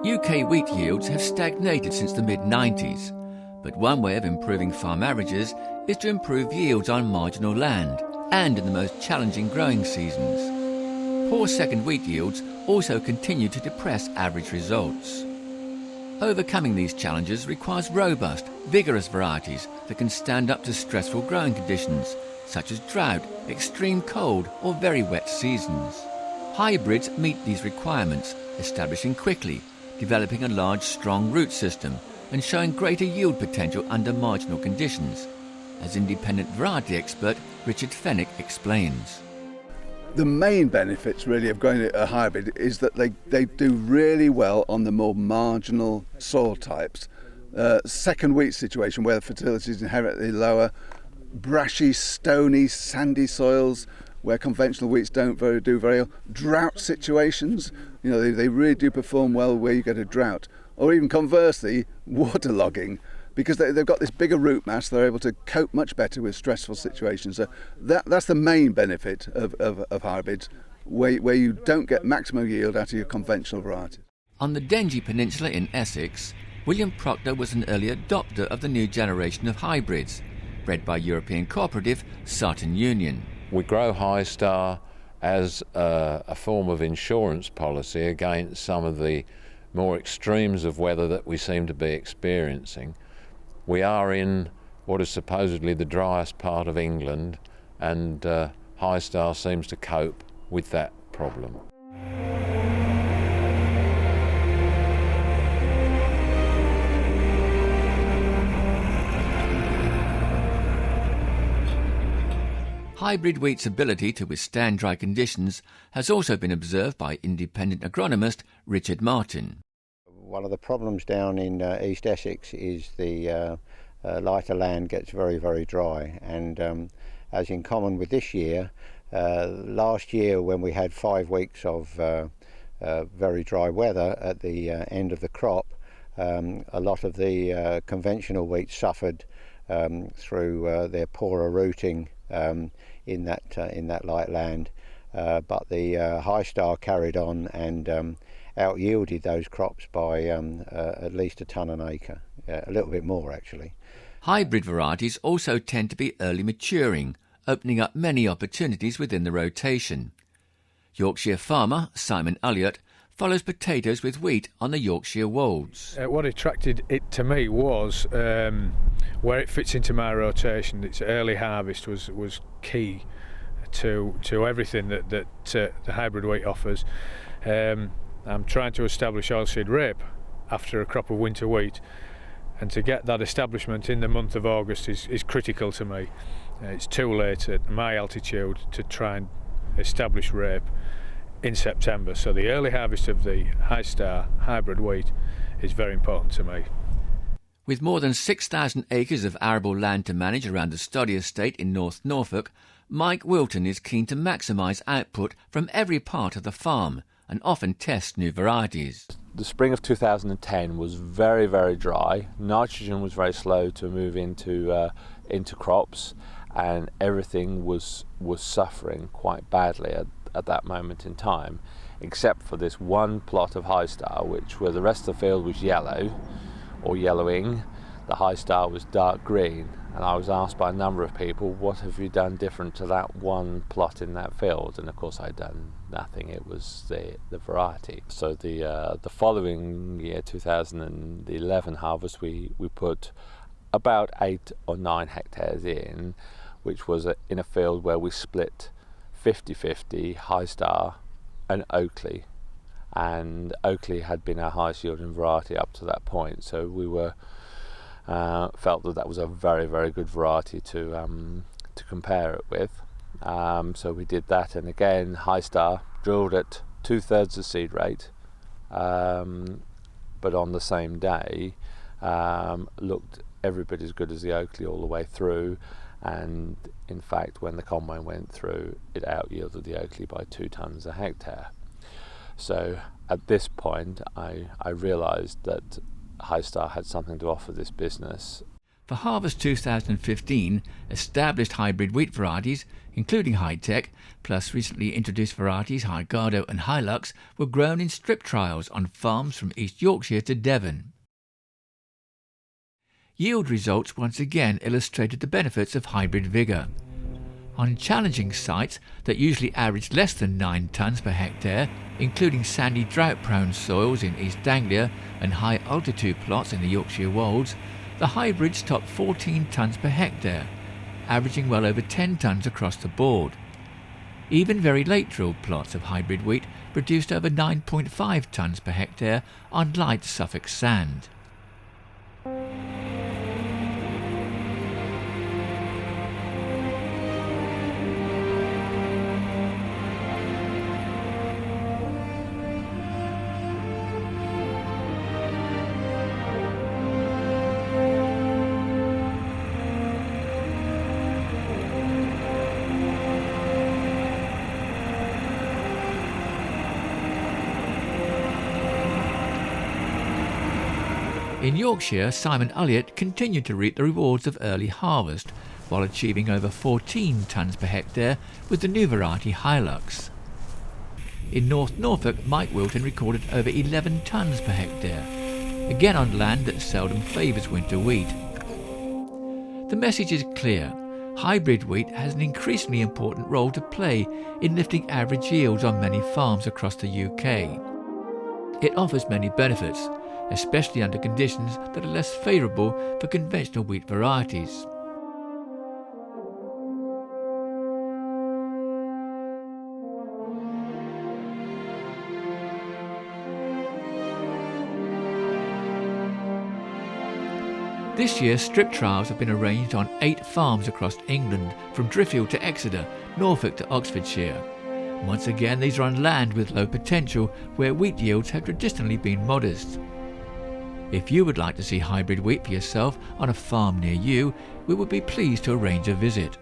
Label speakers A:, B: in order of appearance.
A: UK wheat yields have stagnated since the mid-90s, but one way of improving farm averages is to improve yields on marginal land and in the most challenging growing seasons. Poor second wheat yields also continue to depress average results. Overcoming these challenges requires robust, vigorous varieties that can stand up to stressful growing conditions, such as drought, extreme cold or very wet seasons. Hybrids meet these requirements, establishing quickly, developing a large, strong root system and showing greater yield potential under marginal conditions, as independent variety expert Richard Fenwick explains.
B: The main benefits really of growing a hybrid is that they do really well on the more marginal soil types. Second wheat situation where the fertility is inherently lower, brashy, stony, sandy soils where conventional wheats don't do very well, drought situations, they really do perform well where you get a drought, or even conversely, waterlogging. Because they've got this bigger root mass, they're able to cope much better with stressful situations. So that's the main benefit of hybrids, where you don't get maximum yield out of your conventional varieties.
A: On the Dengie Peninsula in Essex, William Proctor was an early adopter of the new generation of hybrids, bred by European cooperative Sutton Union.
C: We grow High Star as a form of insurance policy against some of the more extremes of weather that we seem to be experiencing. We are in what is supposedly the driest part of England, and High Star seems to cope with that problem.
A: Hybrid wheat's ability to withstand dry conditions has also been observed by independent agronomist Richard Martin.
D: One of the problems down in East Essex is the lighter land gets very, very dry, and as in common with this year, last year when we had 5 weeks of very dry weather at the end of the crop, a lot of the conventional wheat suffered through their poorer rooting in that light land, but the High Star carried on and out-yielded those crops by at least a tonne an acre, a little bit more actually.
A: Hybrid varieties also tend to be early maturing, opening up many opportunities within the rotation. Yorkshire farmer Simon Elliott follows potatoes with wheat on the Yorkshire Wolds.
E: What attracted it to me was where it fits into my rotation. Its early harvest was key to everything that the hybrid wheat offers. I'm trying to establish oilseed rape after a crop of winter wheat, and to get that establishment in the month of August is critical to me. It's too late at my altitude to try and establish rape in September, so the early harvest of the High Star hybrid wheat is very important to me.
A: With more than 6,000 acres of arable land to manage around the Stoddy estate in North Norfolk, Mike Wilton is keen to maximise output from every part of the farm and often tests new varieties.
F: The spring of 2010 was very, very dry. Nitrogen was very slow to move into crops, and everything was suffering quite badly at that moment in time, except for this one plot of High Star, where the rest of the field was yellow or yellowing. The High Star was dark green, and I was asked by a number of people, what have you done different to that one plot in that field? And of course I'd done nothing. It was the variety. So the following year, 2011 harvest, we put about 8 or 9 hectares in, which was in a field where we split 50-50 High Star and Oakley, and Oakley had been our highest yielding variety up to that point, so we were felt that was a very, very good variety to compare it with. So we did that, and again High Star drilled at 2/3 the seed rate, but on the same day looked every bit as good as the Oakley all the way through, and in fact when the combine went through it out-yielded the Oakley by 2 tonnes a hectare. So at this point I realised that High Star had something to offer this business.
A: For harvest 2015, established hybrid wheat varieties, including Hi-Tech, plus recently introduced varieties Highgado and Hilux, were grown in strip trials on farms from East Yorkshire to Devon. Yield results once again illustrated the benefits of hybrid vigour. On challenging sites that usually average less than 9 tonnes per hectare, including sandy drought-prone soils in East Anglia and high-altitude plots in the Yorkshire Wolds, the hybrids topped 14 tonnes per hectare, averaging well over 10 tonnes across the board. Even very late-drilled plots of hybrid wheat produced over 9.5 tonnes per hectare on light Suffolk sand. In Yorkshire, Simon Elliott continued to reap the rewards of early harvest, while achieving over 14 tonnes per hectare with the new variety Hilux. In North Norfolk, Mike Wilton recorded over 11 tonnes per hectare, again on land that seldom favours winter wheat. The message is clear. Hybrid wheat has an increasingly important role to play in lifting average yields on many farms across the UK. It offers many benefits, especially under conditions that are less favourable for conventional wheat varieties. This year, strip trials have been arranged on 8 farms across England, from Driffield to Exeter, Norfolk to Oxfordshire. Once again, these are on land with low potential, where wheat yields have traditionally been modest. If you would like to see hybrid wheat for yourself on a farm near you, we would be pleased to arrange a visit.